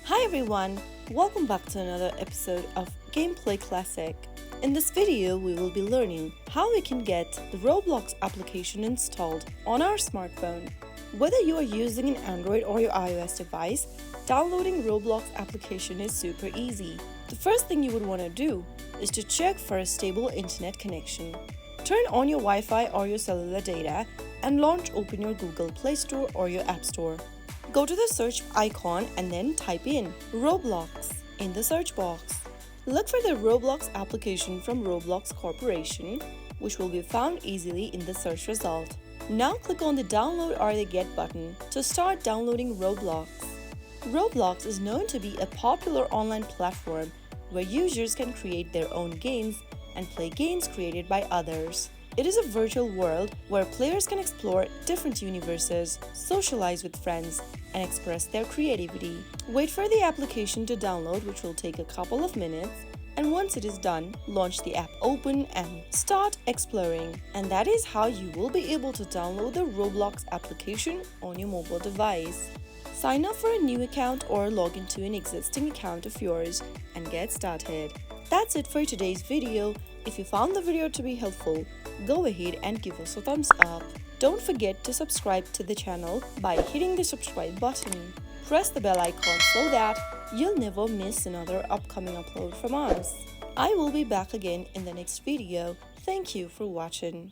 Hi everyone, welcome back to another episode of Gameplay Classic. In this video, we will be learning how we can get the Roblox application installed on our smartphone. Whether you are using an Android or your iOS device, downloading Roblox application is super easy. The first thing you would want to do is to check for a stable internet connection. Turn on your Wi-Fi or your cellular data and open your Google Play Store or your App Store. Go to the search icon and then type in Roblox in the search box. Look for the Roblox application from Roblox Corporation, which will be found easily in the search result. Now click on the download or the get button to start downloading Roblox. Roblox is known to be a popular online platform where users can create their own games and play games created by others. It is a virtual world where players can explore different universes, socialize with friends, and express their creativity. Wait for the application to download, which will take a couple of minutes, and once it is done, launch the app open and start exploring. And that is how you will be able to download the Roblox application on your mobile device. Sign up for a new account or log into an existing account of yours and get started. That's it for today's video. If you found the video to be helpful, go ahead and give us a thumbs up. Don't forget to subscribe to the channel by hitting the subscribe button. Press the bell icon so that you'll never miss another upcoming upload from us. I will be back again in the next video. Thank you for watching.